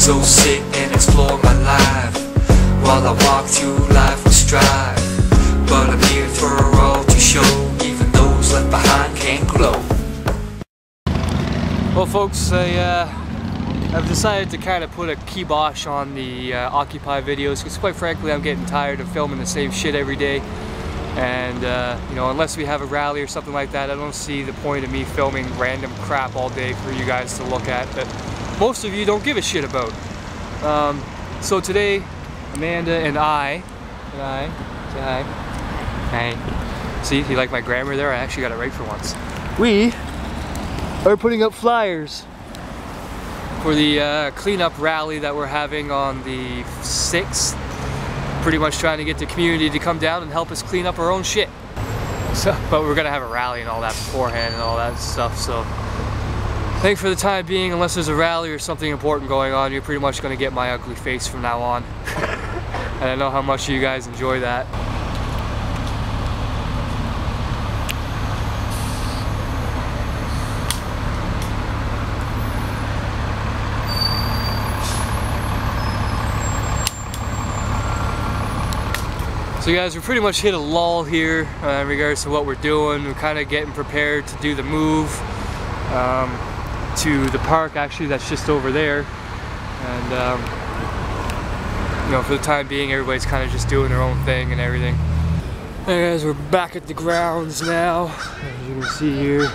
So sit and explore my life while I walk through life with strive. But I'm here for all to show, even those left behind can't glow. Well folks, I've decided to kind of put a kibosh on the Occupy videos because quite frankly I'm getting tired of filming the same shit every day. And you know, unless we have a rally or something like that, I don't see the point of me filming random crap all day for you guys to look at that most of you don't give a shit about. So today, Amanda and I, say hi. Hey. See, you like my grammar there? I actually got it right for once. We are putting up flyers for the cleanup rally that we're having on the 6th. Pretty much trying to get the community to come down and help us clean up our own shit. So, but we're gonna have a rally and all that beforehand and all that stuff, so I think for the time being, unless there's a rally or something important going on, you're pretty much gonna get my ugly face from now on. And I know how much you guys enjoy that. So guys, we're pretty much hit a lull here in regards to what we're doing. We're kind of getting prepared to do the move to the park, actually, that's just over there. And you know, for the time being, everybody's kind of just doing their own thing and everything. Hey guys, we're back at the grounds now, as you can see here.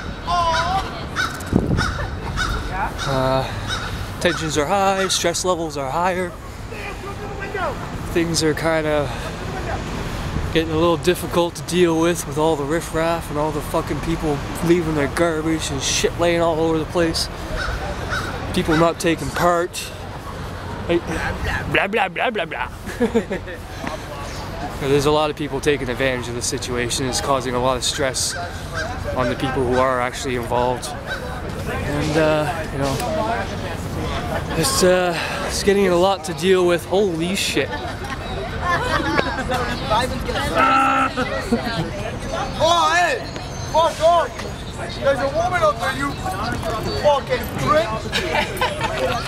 Tensions are high, stress levels are higher. Things are kind of getting a little difficult to deal with all the riffraff and all the fucking people leaving their garbage and shit laying all over the place. People not taking part. Like, blah blah blah blah blah. There's a lot of people taking advantage of the situation. It's causing a lot of stress on the people who are actually involved. And you know, it's getting a lot to deal with. Holy shit. Oh, hey! Fuck off! There's a woman up there, you fucking prick!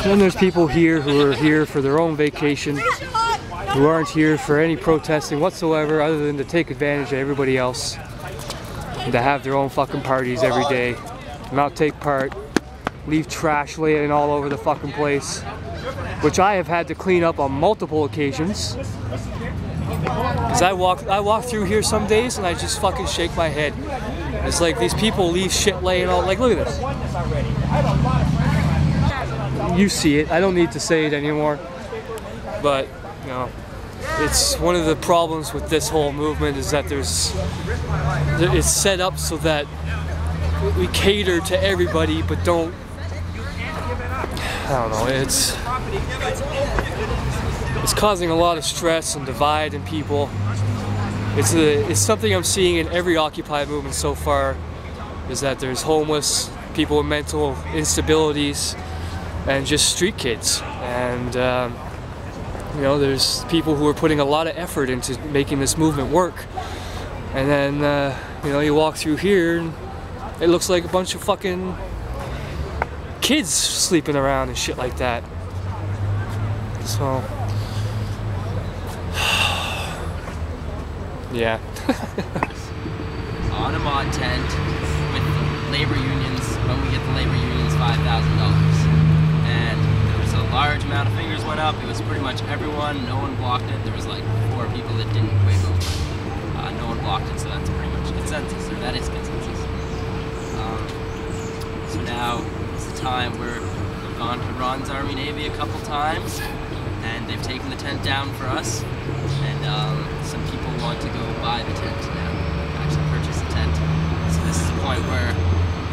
Then there's people here who are here for their own vacation, who aren't here for any protesting whatsoever other than to take advantage of everybody else and to have their own fucking parties every day, not take part, leave trash laying all over the fucking place, which I have had to clean up on multiple occasions. Because I walk through here some days and I just fucking shake my head. It's like these people leave shit laying all, like look at this. You see it, I don't need to say it anymore. But, you know, it's one of the problems with this whole movement is that it's set up so that we cater to everybody but don't, I don't know, it's causing a lot of stress and divide in people. It's something I'm seeing in every Occupy movement so far, is that there's homeless, people with mental instabilities, and just street kids. And you know, there's people who are putting a lot of effort into making this movement work. And then you know, you walk through here and it looks like a bunch of fucking kids sleeping around and shit like that. So yeah. On a mod tent with labor unions, when we get the labor unions $5,000. And there was a large amount of fingers went up. It was pretty much everyone, no one blocked it. There was like 4 people that didn't wiggle. No one blocked it, so that's pretty much consensus, or that is consensus. So now it's the time where we've gone to Ron's Army Navy a couple times, and they've taken the tent down for us. And some people want to go buy the tent now, actually purchase the tent. So this is a point where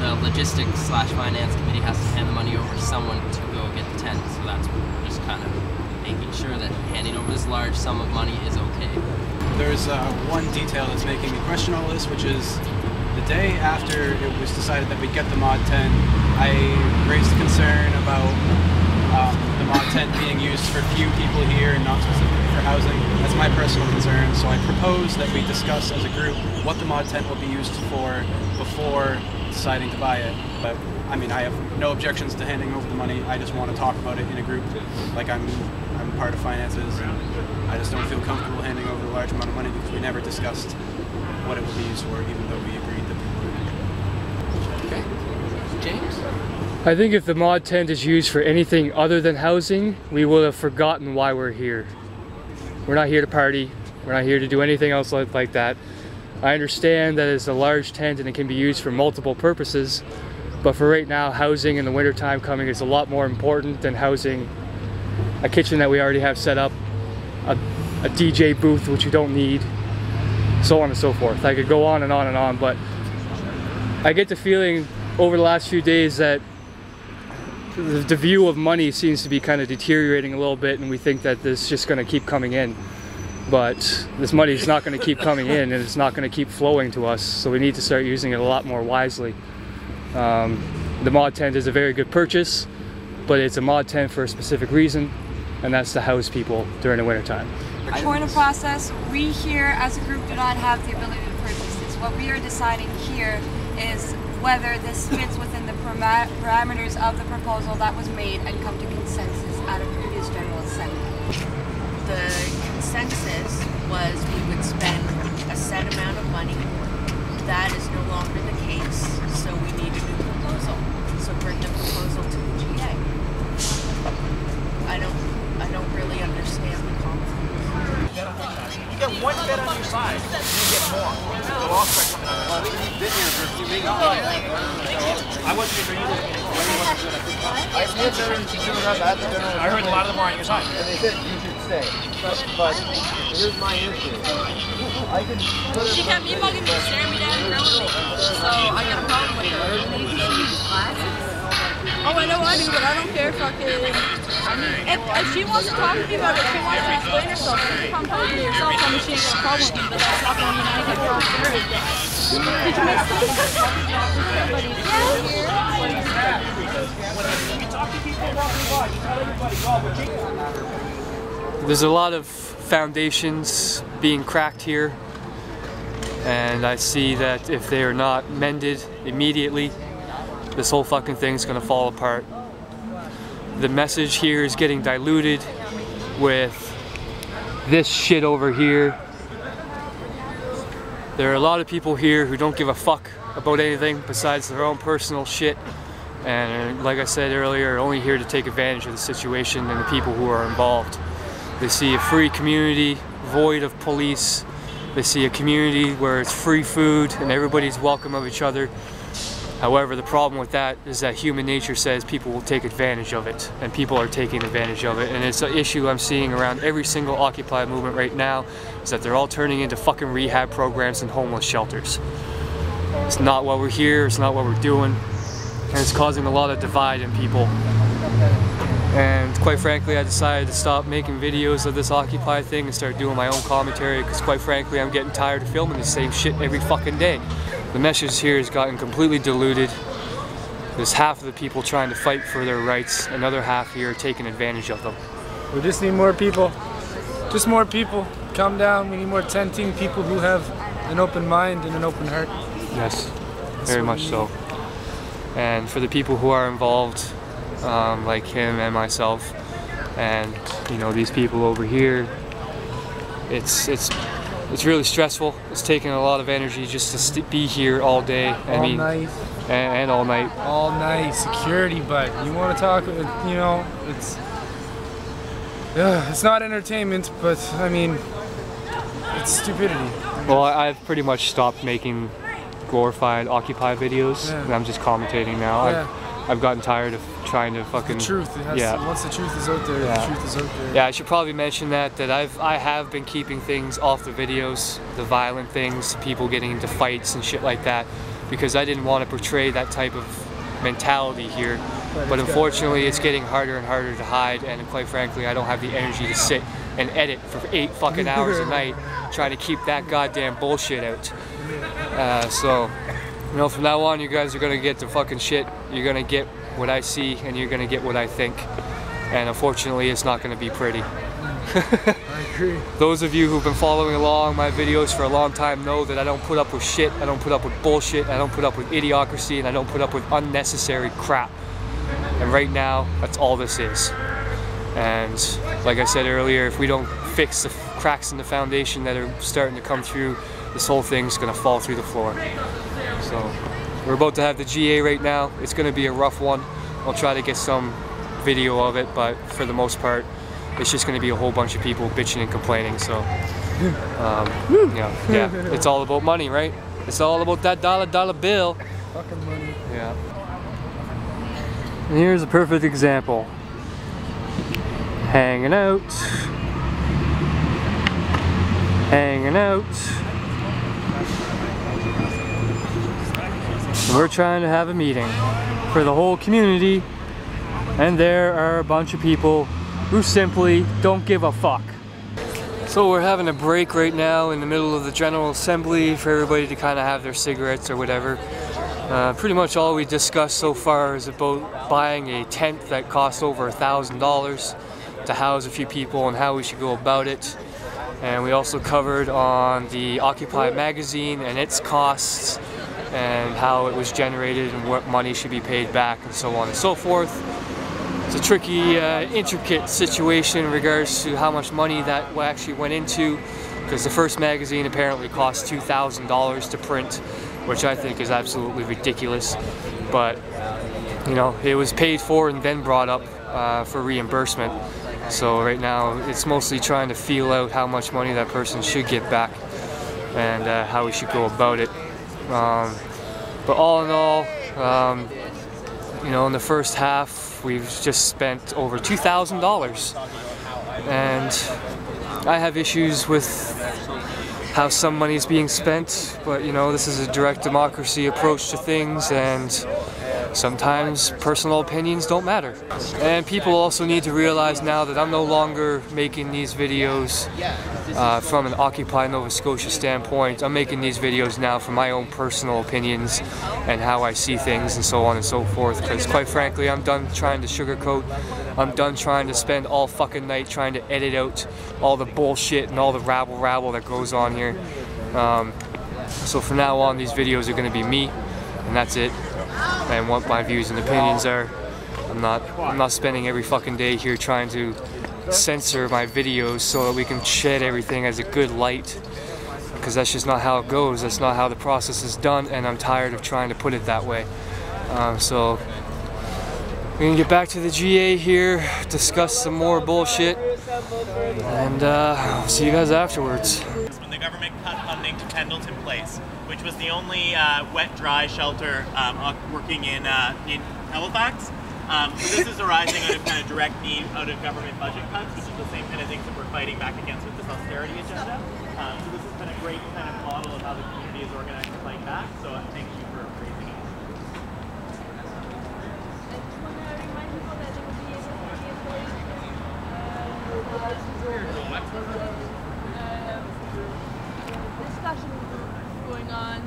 the logistics/finance committee has to hand the money over to someone to go get the tent. So that's what we're just kind of making sure that handing over this large sum of money is okay. There's one detail that's making me question all this, which is the day after it was decided that we'd get the mod tent, I raised concern about the mod tent being used for few people here and not specifically for housing. That's my personal concern, so I propose that we discuss as a group what the mod tent will be used for before deciding to buy it. But I mean, I have no objections to handing over the money. I just want to talk about it in a group. Like I'm part of finances, and I just don't feel comfortable handing over a large amount of money because we never discussed what it would be used for, even though we agreed that we would. Okay. James? I think if the mod tent is used for anything other than housing, we will have forgotten why we're here. We're not here to party. We're not here to do anything else like that. I understand that it's a large tent and it can be used for multiple purposes, but for right now, housing in the wintertime coming is a lot more important than housing a kitchen that we already have set up, a DJ booth which you don't need, so on and so forth. I could go on and on and on, but I get the feeling over the last few days that the view of money seems to be kind of deteriorating a little bit, and we think that this is just going to keep coming in. But this money is not going to keep coming in, and it's not going to keep flowing to us, so we need to start using it a lot more wisely. The mod tent is a very good purchase, but it's a mod tent for a specific reason, and that's to house people during the wintertime. Point of process, we here as a group do not have the ability to purchase this. What we are deciding here is whether this fits within the parameters of the proposal that was made and come to consensus at a previous General Assembly. The consensus was we would spend a set amount of money. That is no longer the case, so we need a new proposal. So bring the proposal to the GA. I don't really understand the conflict. You get one bet on your side, you get more. They'll all start coming out. Well, you've been here for a few meetings. I wasn't here for you. I heard a lot of them were on your side. And they said you should stay. But here's my issue. I could She kept me mugging me, staring me down and grilling me. So I got a problem with her. Oh, I know I do, but I don't care. Fucking. If she wants to talk to me about it, she wants to explain herself. She can come talk to me herself. Tell me she ain't got a problem with me, but that's not going to mean I get her off the earth. Did you make something? There's a lot of foundations being cracked here, and I see that if they are not mended immediately, this whole fucking thing's gonna fall apart. The message here is getting diluted with this shit over here. There are a lot of people here who don't give a fuck about anything besides their own personal shit, and like I said earlier, are only here to take advantage of the situation and the people who are involved. They see a free community void of police. They see a community where it's free food and everybody's welcome of each other. However, the problem with that is that human nature says people will take advantage of it, and people are taking advantage of it. And it's an issue I'm seeing around every single Occupy movement right now, is that they're all turning into fucking rehab programs and homeless shelters. It's not what we're here, it's not what we're doing, and it's causing a lot of divide in people. And quite frankly, I decided to stop making videos of this Occupy thing and start doing my own commentary, because quite frankly, I'm getting tired of filming the same shit every fucking day. The message here has gotten completely diluted. There's half of the people trying to fight for their rights, another half here taking advantage of them. We just need more people. Just more people. Calm down. We need more tenting people who have an open mind and an open heart. Yes, very much so. And for the people who are involved, like him and myself, and you know, these people over here, it's really stressful. It's taking a lot of energy just to be here all day. All night. And all night. All night. Security, but you want to talk, you know, it's not entertainment, but I mean, it's stupidity. Well, I've pretty much stopped making glorified Occupy videos, and I'm just commentating now. Yeah. I've gotten tired of trying to fucking... The truth. It has to, once the truth is out there, the truth is out there. Yeah, I should probably mention that I have been keeping things off the videos, the violent things, people getting into fights and shit like that, because I didn't want to portray that type of mentality here. But unfortunately, it's getting harder and harder to hide, and quite frankly, I don't have the energy to sit and edit for 8 fucking hours a night trying to keep that goddamn bullshit out. So, you know, from now on, you guys are gonna get the fucking shit. You're gonna get what I see, and you're gonna get what I think. And unfortunately, it's not gonna be pretty. I agree. Those of you who've been following along my videos for a long time know that I don't put up with shit, I don't put up with bullshit, I don't put up with idiocracy, and I don't put up with unnecessary crap. And right now, that's all this is. And like I said earlier, if we don't fix the cracks in the foundation that are starting to come through, this whole thing's gonna fall through the floor. So, we're about to have the GA right now. It's gonna be a rough one. I'll try to get some video of it, but for the most part, it's just gonna be a whole bunch of people bitching and complaining, so. Yeah, it's all about money, right? It's all about that dollar bill. Fucking money. Yeah. And here's a perfect example. Hanging out. Hanging out. We're trying to have a meeting for the whole community, and there are a bunch of people who simply don't give a fuck. So we're having a break right now in the middle of the General Assembly for everybody to kind of have their cigarettes or whatever. Pretty much all we discussed so far is about buying a tent that costs over $1,000 to house a few people and how we should go about it. And we also covered on the Occupy magazine and its costs and how it was generated and what money should be paid back and so on and so forth. It's a tricky, intricate situation in regards to how much money that actually went into, because the first magazine apparently cost $2,000 to print, which I think is absolutely ridiculous. But, you know, it was paid for and then brought up for reimbursement. So right now it's mostly trying to feel out how much money that person should get back and how we should go about it. But all in all, you know, in the first half we've just spent over $2,000, and I have issues with how some money is being spent, but you know, this is a direct democracy approach to things, and sometimes personal opinions don't matter. And people also need to realize now that I'm no longer making these videos from an Occupy Nova Scotia standpoint. I'm making these videos now from my own personal opinions and how I see things and so on and so forth, because quite frankly I'm done trying to sugarcoat. I'm done trying to spend all fucking night trying to edit out all the bullshit and all the rabble that goes on here. So from now on these videos are going to be me, and that's it. And what my views and opinions are. I'm not spending every fucking day here trying to censor my videos so that we can shed everything as a good light, because that's just not how it goes. That's not how the process is done, and I'm tired of trying to put it that way. So we can get back to the GA here, discuss some more bullshit, and I'll see you guys afterwards. When the government cut funding to Pendleton Place, which was the only wet-dry shelter working in Halifax. So this is arising out of kind of direct need out of government budget cuts, which is the same kind of things that we're fighting back against with this austerity agenda. So this is kind of great kind of model of how the community is organized to fight back. So thank you for raising it. Discussion going on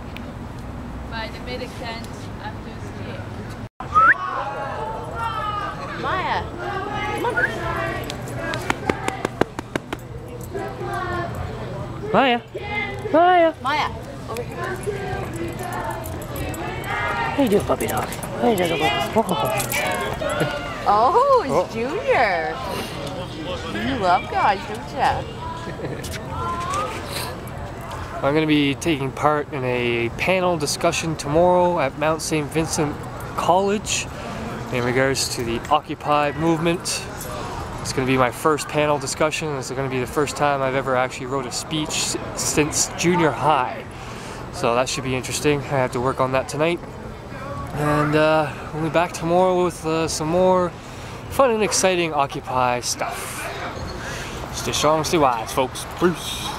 by the medic tent after the GA. Maya, come on. Maya! Maya! Maya, over here. How you doing, puppy dog? How you doing, Oh, it's Junior. You love God, don't you? I'm going to be taking part in a panel discussion tomorrow at Mount St. Vincent College in regards to the Occupy movement. It's going to be my first panel discussion. It's going to be the first time I've ever actually wrote a speech since junior high. So that should be interesting. I have to work on that tonight. And we'll be back tomorrow with some more fun and exciting Occupy stuff. Stay strong, stay wise, folks. Peace.